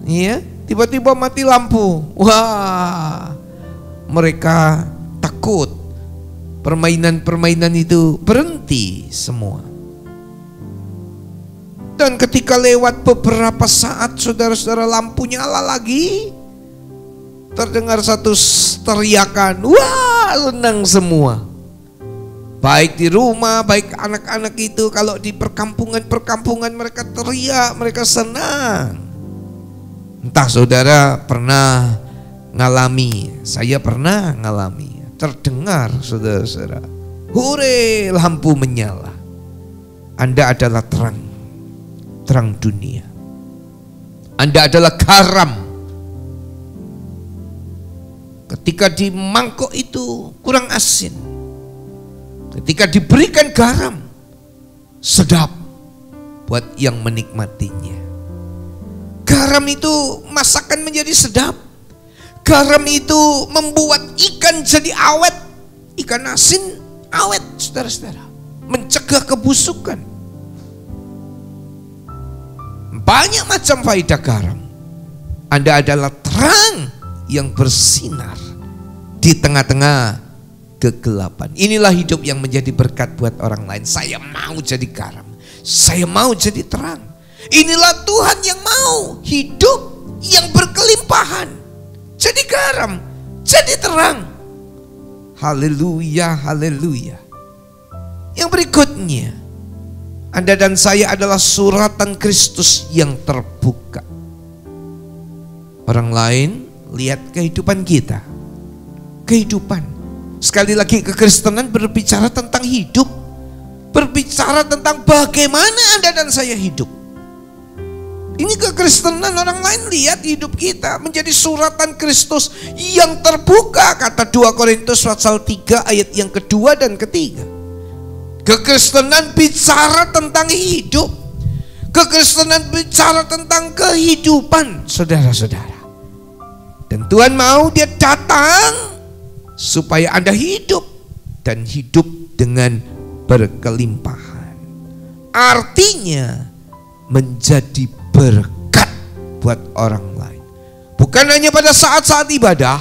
ya, tiba-tiba mati lampu. Wah, mereka takut. Permainan-permainan itu berhenti semua. Dan ketika lewat beberapa saat, saudara-saudara, lampu nyala lagi, terdengar satu teriakan, wah, senang semua. Baik di rumah, baik anak-anak itu, kalau di perkampungan mereka teriak, mereka senang. Entah saudara pernah ngalami, saya pernah ngalami, terdengar saudara-saudara, hore, lampu menyala. Anda adalah terang dunia. Anda adalah garam. Ketika di mangkok itu kurang asin, ketika diberikan garam, sedap buat yang menikmatinya. Garam itu masakan menjadi sedap. Garam itu membuat ikan jadi awet. Ikan asin awet, saudara-saudara. Mencegah kebusukan. Banyak macam faedah garam. Anda adalah terang yang bersinar di tengah-tengah kegelapan. Inilah hidup yang menjadi berkat buat orang lain. Saya mau jadi garam. Saya mau jadi terang. Inilah Tuhan yang mau hidup yang berkelimpahan. Jadi garam, jadi terang. Haleluya, haleluya. Yang berikutnya, Anda dan saya adalah suratan Kristus yang terbuka. Orang lain lihat kehidupan kita. Kehidupan. Sekali lagi, kekristenan berbicara tentang hidup. Berbicara tentang bagaimana Anda dan saya hidup. Ini kekristenan, orang lain lihat hidup kita menjadi suratan Kristus yang terbuka, kata 2 Korintus pasal 3 ayat yang kedua dan ketiga. Kekristenan bicara tentang hidup. Kekristenan bicara tentang kehidupan, saudara-saudara. Dan Tuhan mau dia datang supaya Anda hidup dan hidup dengan berkelimpahan. Artinya menjadi berkat buat orang lain. Bukan hanya pada saat-saat ibadah,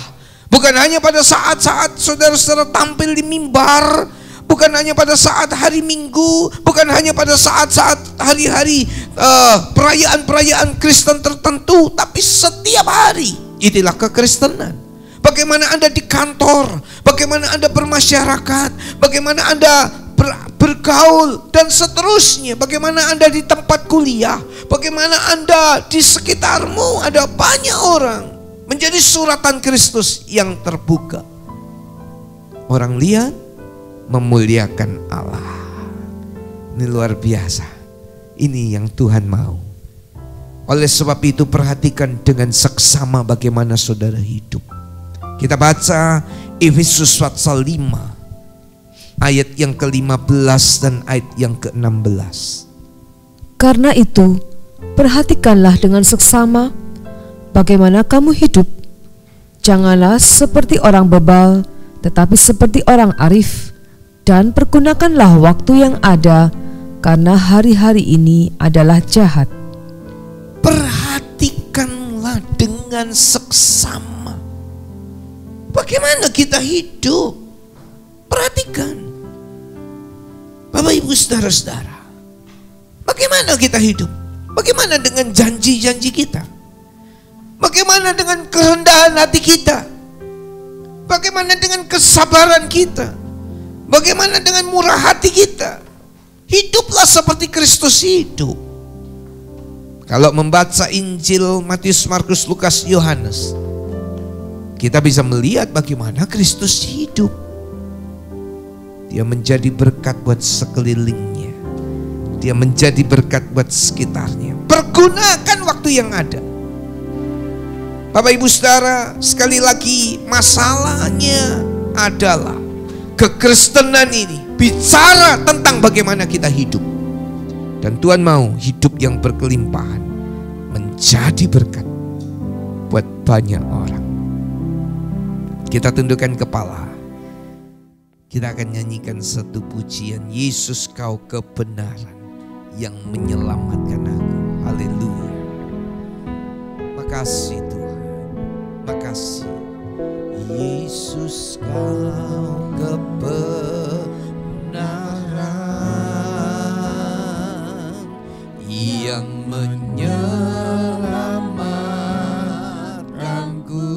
bukan hanya pada saat-saat saudara-saudara tampil di mimbar, bukan hanya pada saat hari Minggu, bukan hanya pada saat-saat hari-hari perayaan-perayaan Kristen tertentu, tapi setiap hari. Inilah kekristenan. Bagaimana Anda di kantor, bagaimana Anda bermasyarakat, bagaimana Anda bergaul dan seterusnya, bagaimana Anda di tempat kuliah, bagaimana Anda di sekitarmu ada banyak orang menjadi suratan Kristus yang terbuka. Orang lihat memuliakan Allah. Ini luar biasa. Ini yang Tuhan mau. Oleh sebab itu perhatikan dengan seksama bagaimana saudara hidup. Kita baca Efesus pasal 5 ayat yang ke-15 dan ayat yang ke-16. Karena itu, perhatikanlah dengan seksama bagaimana kamu hidup. Janganlah seperti orang bebal, tetapi seperti orang arif. Dan pergunakanlah waktu yang ada, karena hari-hari ini adalah jahat. Perhatikanlah dengan seksama bagaimana kita hidup. Perhatikan, Bapak Ibu saudara-saudara, bagaimana kita hidup. Bagaimana dengan janji-janji kita. Bagaimana dengan kerendahan hati kita. Bagaimana dengan kesabaran kita. Bagaimana dengan murah hati kita. Hiduplah seperti Kristus hidup. Kalau membaca Injil Matius, Markus, Lukas, Yohanes, kita bisa melihat bagaimana Kristus hidup. Dia menjadi berkat buat sekelilingnya. Dia menjadi berkat buat sekitarnya. Pergunakan waktu yang ada. Bapak Ibu saudara, sekali lagi masalahnya adalah kekristenan ini bicara tentang bagaimana kita hidup. Dan Tuhan mau hidup yang berkelimpahan menjadi berkat buat banyak orang. Kita tundukkan kepala. Kita akan nyanyikan satu pujian, Yesus kau kebenaran yang menyelamatkan aku. Haleluya. Makasih Tuhan. Makasih. Yesus kau kebenaran yang menyelamatkanku.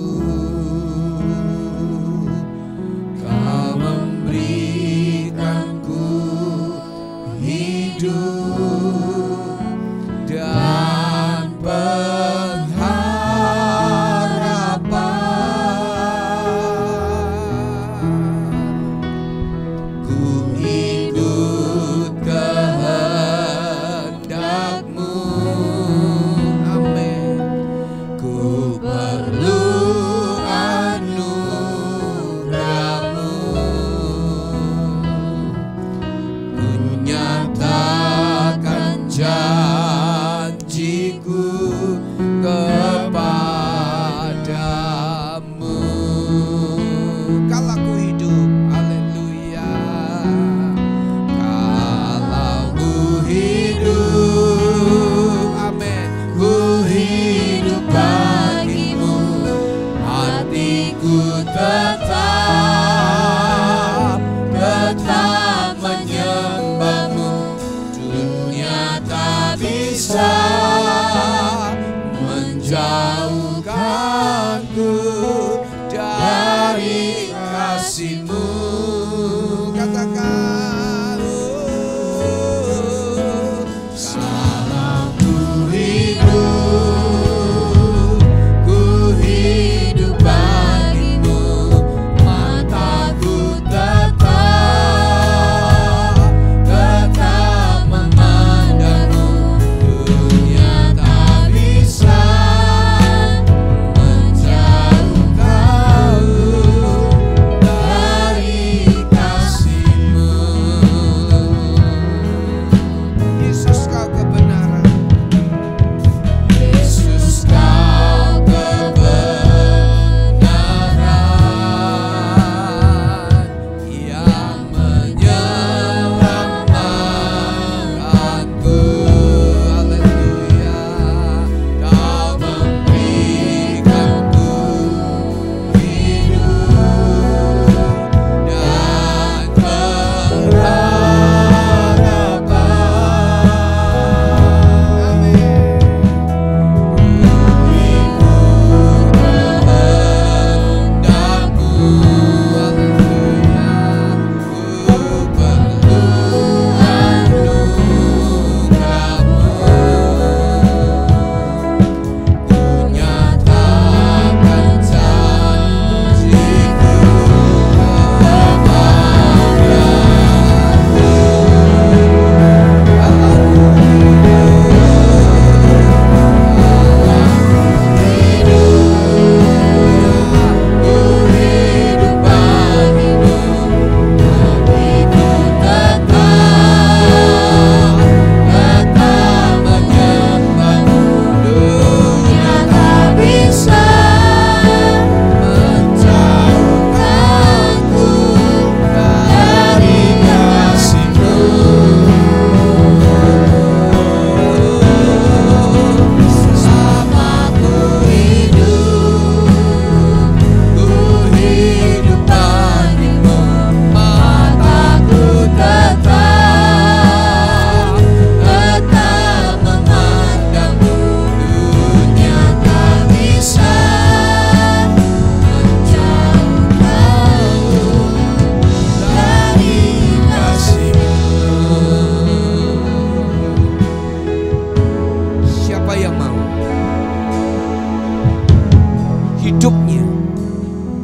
hidupnya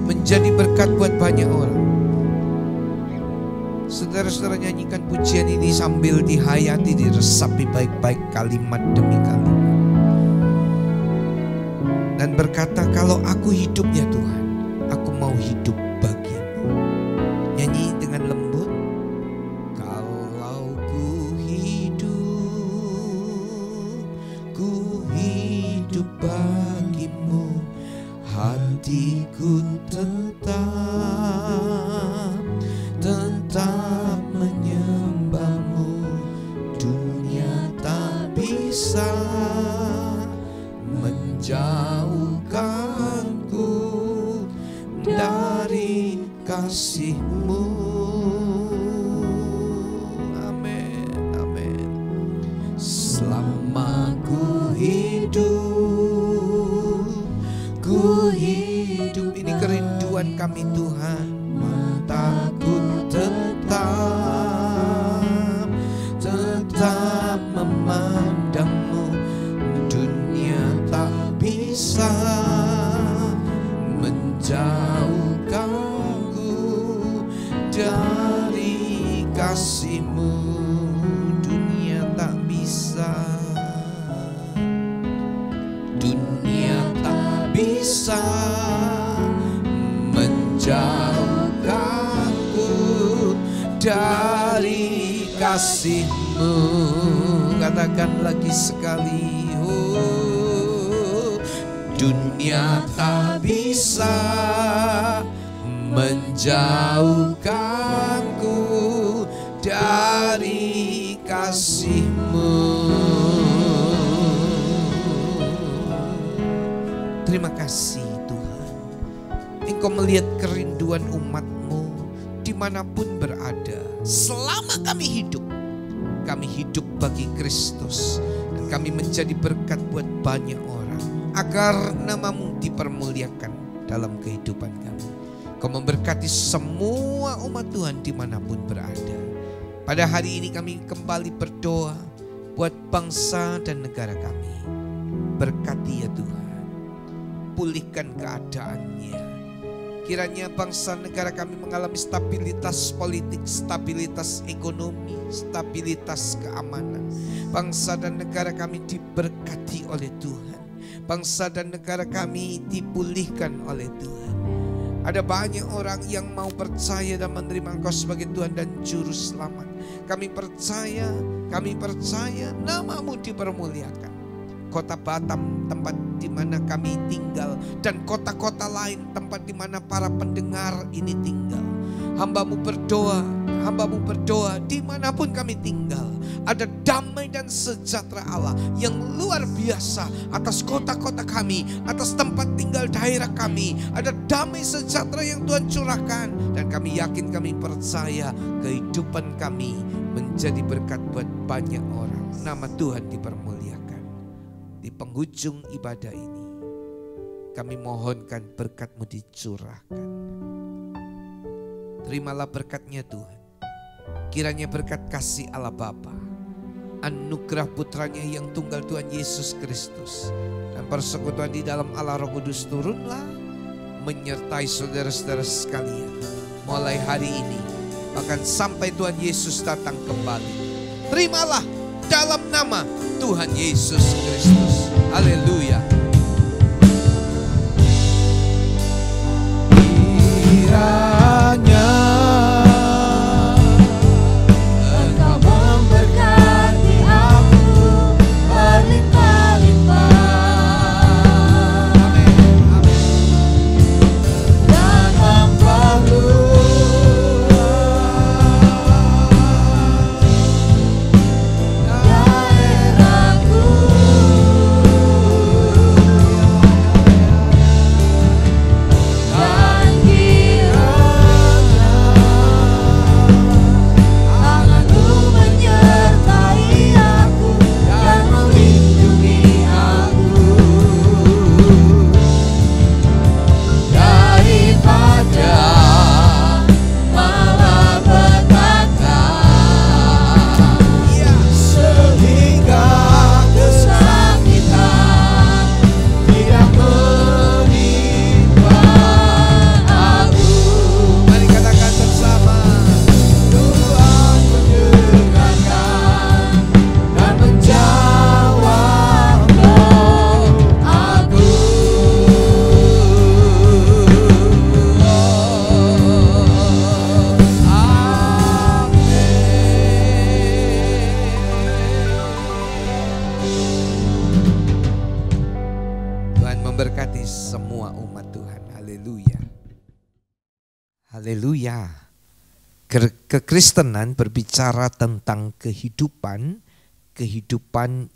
menjadi berkat buat banyak orang. Saudara-saudara nyanyikan pujian ini sambil dihayati, diresapi baik-baik kalimat demi kalimat. Dan berkata, kalau aku hidupnya Tuhan, aku mau hidup bagimu. Nyanyi dengan lembut. Kalau ku hidup bagimu, hatiku tetap menyembahmu. Dunia tak bisa menjauhkanku dari kasih-Mu. Amin, amin. Selama ku hidup, ini kerinduan kami Tuhan. Mataku tetap memandang-Mu. Dunia tak bisa menjauhkanku dari kasih-Mu. Dunia tak bisa, dunia tak bisa menjauhkanku dari kasih-Mu. Katakan lagi sekali, oh, dunia tak bisa menjauhkanku dari kasih-Mu. Terima kasih Tuhan, Engkau melihat kerinduan umat-Mu dimanapun berada. Selama kami hidup bagi Kristus, dan kami menjadi berkat buat banyak orang, agar nama-Mu dipermuliakan dalam kehidupan kami. Kau memberkati semua umat Tuhan dimanapun berada. Pada hari ini kami kembali berdoa buat bangsa dan negara kami. Berkati ya Tuhan, pulihkan keadaannya. Kiranya bangsa negara kami mengalami stabilitas politik, stabilitas ekonomi, stabilitas keamanan. Bangsa dan negara kami diberkati oleh Tuhan. Bangsa dan negara kami dipulihkan oleh Tuhan. Ada banyak orang yang mau percaya dan menerima Engkau sebagai Tuhan dan Juru Selamat. Kami percaya nama-Mu dipermuliakan. Kota Batam tempat di mana kami tinggal, dan kota-kota lain tempat di mana para pendengar ini tinggal. Hamba-Mu berdoa dimanapun kami tinggal, ada damai dan sejahtera Allah yang luar biasa atas kota-kota kami, atas tempat tinggal daerah kami. Ada damai sejahtera yang Tuhan curahkan, dan kami yakin, kami percaya kehidupan kami menjadi berkat buat banyak orang. Nama Tuhan dipermuliakan. Di penghujung ibadah ini, kami mohonkan berkat-Mu dicurahkan. Terimalah berkat-Nya Tuhan. Kiranya berkat kasih Allah Bapa, anugerah putranya yang tunggal Tuhan Yesus Kristus, dan persekutuan di dalam Allah Roh Kudus turunlah menyertai saudara-saudara sekalian mulai hari ini, bahkan sampai Tuhan Yesus datang kembali. Terimalah dalam nama Tuhan Yesus Kristus. Haleluya. Kiranya Engkau memberkati aku berlimpah-limpah. Amin, amin. Dan memperluas daerahku. umat Tuhan. Haleluya. Haleluya. Kekristenan berbicara tentang kehidupan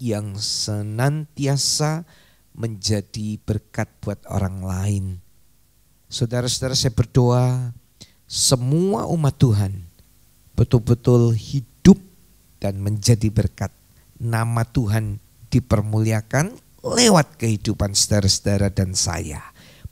yang senantiasa menjadi berkat buat orang lain. Saudara-saudara, saya berdoa semua umat Tuhan betul-betul hidup dan menjadi berkat. Nama Tuhan dipermuliakan lewat kehidupan saudara-saudara dan saya.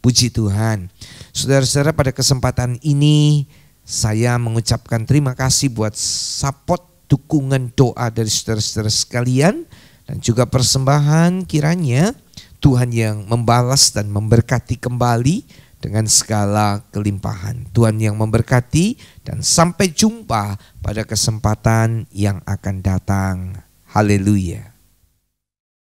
Puji Tuhan. Saudara-saudara, pada kesempatan ini saya mengucapkan terima kasih buat support, dukungan doa dari saudara-saudara sekalian, dan juga persembahan. Kiranya Tuhan yang membalas dan memberkati kembali dengan segala kelimpahan. Tuhan yang memberkati, dan sampai jumpa pada kesempatan yang akan datang. Haleluya.